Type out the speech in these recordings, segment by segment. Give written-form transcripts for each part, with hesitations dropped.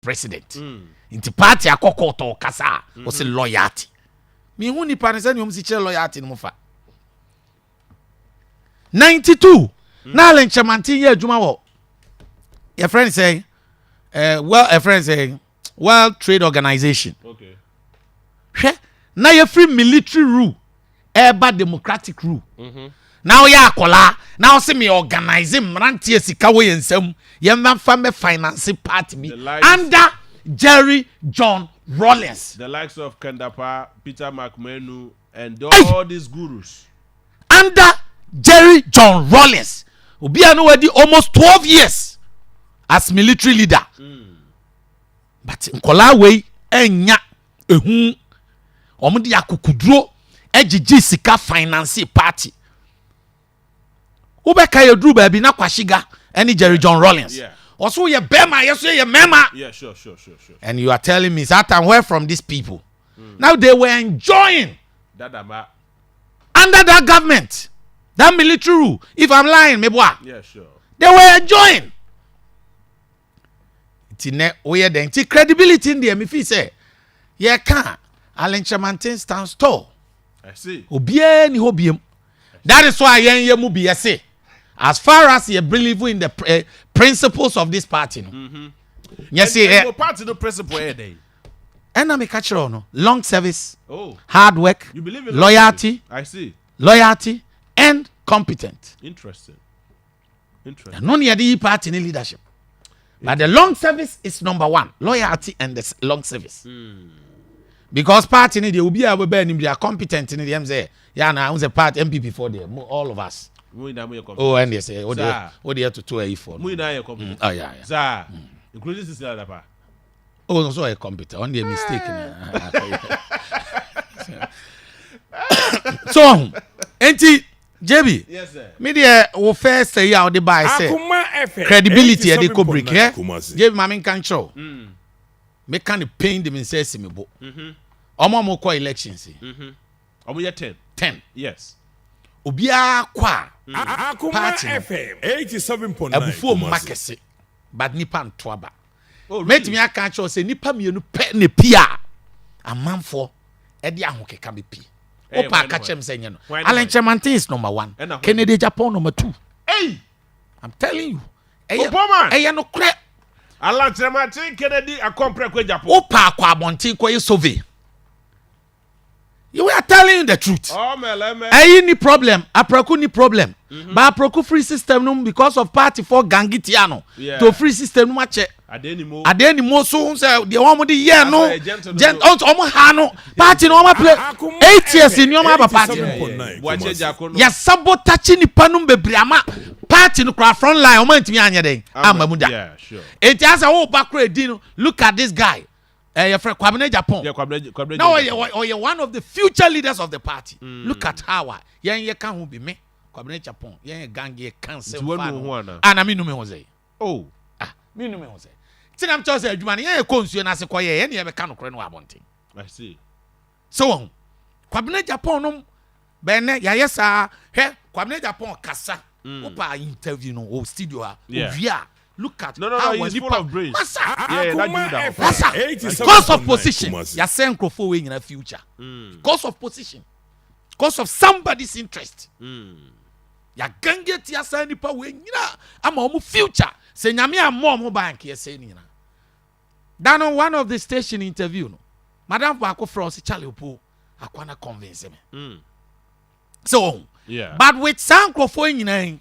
president. Inti party akokoto kasa o se loyalty. Me hu nipa ne se ne si kire loyalty no fa. 92 na lenchamantin ye adwuma wo. Your friend say World Trade Organization. Okay. Na ye free military rule, eba democratic rule. Now ya akola, now see me organize mrantie sika we ensam, ye mfa me finance party me under Jerry John Rawlings. The likes of Kandapa, Peter McMenu, and all these gurus. Under Jerry John Rawlings. Obi anu wedi almost 12 years as military leader. But nkola we enya ehu omudi akukuduro ejiji sika finance party. Ubeka yedru baby na kwashiga any Jerry John Rawlings. Yeah. Also ye bema, yes ye mema. Yeah, sure. And you are telling me that and where from these people? Now they were enjoying under that government, that military rule. If I'm lying, meboa. Yeah, sure. They were enjoying. The credibility in the MFI say, yeah, can Alan Chamantin stands tall. I see. That is why you mubi say, as far as you believe in the principles of this party, yes, no party no principle day. And I'm a catcher no long service, hard work, you believe in loyalty. I see. Loyalty and competent. Interesting. No near the party in leadership. But the long service is number one. Loyalty and the long service. Because party they will be able to be competent in the MZ. Yeah, now the party MPP for them. All of us. Oh, and they say, what do you to 2A4? Oh, yeah. Sir, including this other. Oh, so a competent. Only a mistake. So, Auntie JB. Yes, sir. Media will first say out the buy say credibility at the Kubrick. Yeah, JB Mamin can show. Make kind of pain them in say me bo. Mo ko elections. Omo 10. Yes. Obia kwa. Akoma FM 87.9. Abufu makese. But nipa ntoaba. Met me aka show say nipa mienu pe ne pia. Amanfo e de ahokeka be pi. Opa kachem say no. Alan Chamantin is number 1. Kennedy Japan number 2. Hey, I'm telling you. Hey, no crap. Alan Chamantin Kennedy Akoma kwa Japan. Opa kwa abontin kwa survey. You are telling you the truth. Oh, me. Any problem? Aproku ni problem. But aproku free system no because of party for gangitiano. To free system no mache. Adeni mo so say the one the year no. Gent omo ha no. Party no ma play 8 years in your ma party. Ya sabotage ni panum bebre ama party no cry front line omo ntimi anya den. Amamuda. Yeah, sure. It has a whole background edin. Look at this guy. Your friend Kwabene Japan. Yeah, now you're one of the future leaders of the party. Look at how you can be me. Kwabene Japan. You gang ye cancel. And I mean no me Jose. Oh. Me no me Jose. Tin am just say adwuma ye konsuo na se koye ye na be ka no kore no abonten. I see. So Kwabene Japan no be ne ya yesa he Kwabene Japan kasa. Opa interview no o studio a ovia. Look at how he's full of brains. Cause of position. You're saying Crawford in the future. Cause of position. Cause of somebody's interest. Ya ganget ya say nipa we nyina ama omu future. Say nyame am bank ye say nyina. That on one of the station interview no. Madam Bako France Charlie Opo akwana convince me. So, but with San Crawford nyina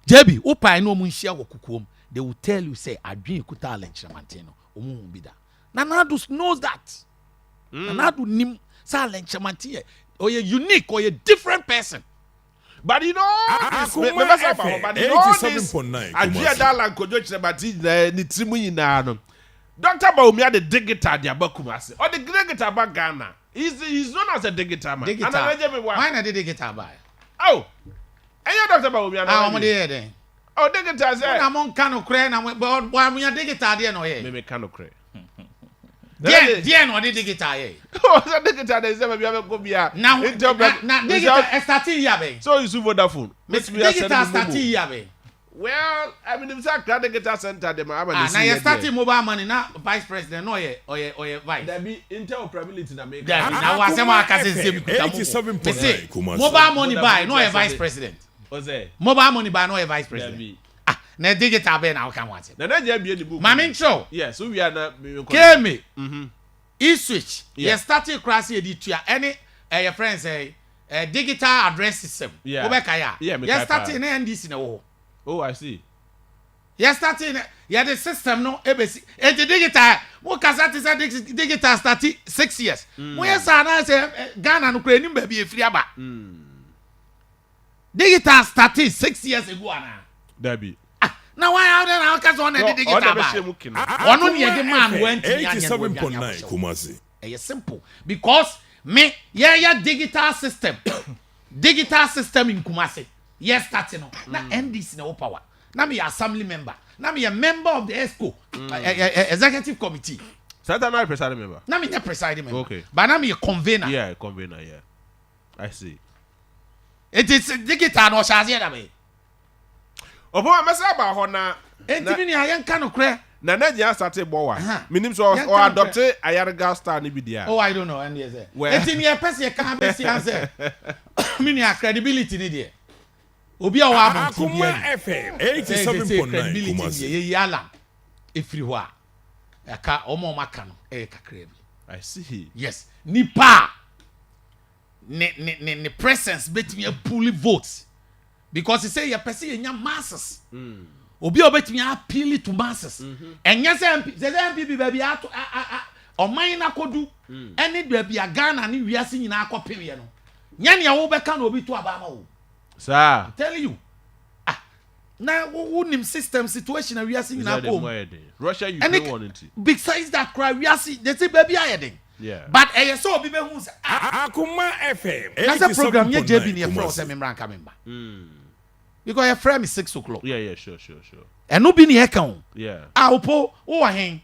Jebi, upa no munshia wokukom. They will tell you say adwin kuta Alan Chamantin no omu bi da. Nana Addo knows that. Nana Addo nim say Alan Chamantin or you unique or you different person. But you know, remember but you know this. Adwin da Alan Kojo Chamantin ni trimu nyina no. Dr. Baumia the digital dia bakumase. Or the digital ba Ghana. He's known as a digital man. Why not the digital buy? Oh. And you Dr. Baumia na omo dey den. Oh, digital say. Na mon kanu kre na but we digital dey no here. Me kanu kre. Dey no dey digital here. Oh, so digital dey say me be go bia. Na digital starting here be. So you use Vodafone. Digital starting here be. Well, I mean, if I can't get a center, the man. Now you're starting mobile money now, vice president, no, or vice. There be interoperability in America. Now, what's the market? 87.9 mobile money buy, no, a vice president. Mobile money buy, no, a vice president. Na digital be na can want it. Na je be the book. Mama show. Yes, so we are na Kemi. E-switch. You starting class here the to any your friends say digital address system. Obeka ya. You starting na NDC na wo. Oh, I see. You starting ya the system no ebesi. E digital mo kasa say digital starting 6 years. Mo yes na say Ghana no kura ni ba bi efiri aba. Digital starting 6 years ago ana. Dabi. Now why out there now cause on the digital ba. One on the man went 87.9 Kumasi. It's simple because me yeah digital system. Digital system in Kumasi. Yes starting no. Na NDC na power. Na me assembly member. Na me a member of the ESCO executive committee. Santa na presiding member. Na me a presiding member. Okay. But na me a convener. Yeah, convener, yeah. I see. It is digital no shazi na me. Opo amesa ba ho na enti ni ayen ka no kre na Nigeria started bowa minim so or adopt ayarga star ni bi dia. Oh, I don't know and yes. Enti ni e pese ka be si answer. Mini credibility ni there. Obi a wa abon Akoma FM 87.9 Kumasi. Ye yala efiri ho a aka omo maka no e kakra bi. I see. Yes. Nipa ne presence betimi a pull votes. Because he say your person you masses. Obi obetimi appeal to masses. And yes MP MP baby ato o man na kodu any do bia Ghana ni wiase nyina akopem no. Nya ne wo beka na obi to abama wo. Sir, tell you. Na wo nim system situation na wiase nyina ko. Russia Ukraine one it. Besides that cry wiase they say baby ayedin. Yeah. But so obi be hu say Akoma FM. That's a program ye JB ni e from say member nka member. Because your frame is 6 o'clock. Yeah, sure. And no be ni heka. Yeah. Opo, o wa hen.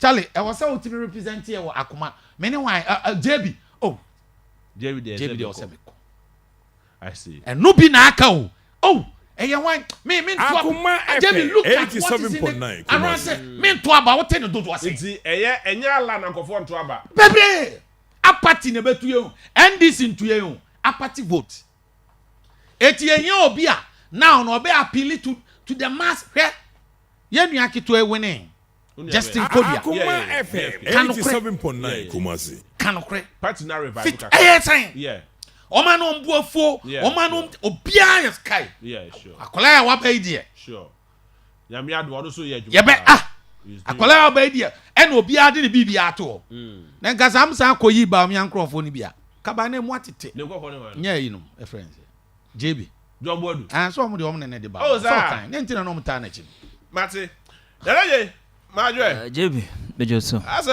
Charlie, I was so to be represent here wa Akoma. Many why JB. Oh. JB dey osemeko. I see. And no be na aka o. Oh, and you want me Akoma JB look at 87.9. I say me to aba what ten do do ase. Nti enya ala na nkofo nto aba. Bebe. Apati na betu ye. NDC ntu ye. Apati vote. Eti enya obi a now no be appeal to the mass here. Yenu akitu e winning. Justin Kodia. Akoma FM 87.9 Kumasi. Kanokre. Party na revive. Yeah. Oma no mbuafo, oma no obia yes kai. Yeah, sure. Akola ya wa ba idie. Sure. Yami ado ono so ye adwuma. Ye be akola ya ba idie. E na obia de ne bibia ato. Na nka samsa akoyi ba mi ankrofo ni bia. Kaba na mu atete. Ne nkofo ne wa. Nya yi no, e friends. JB. Jombodu. So mo de om ne de ba. Oh, so kan. Ne ntina no mta na chi. Mate. Dere ye. Majwe. JB, bejo so.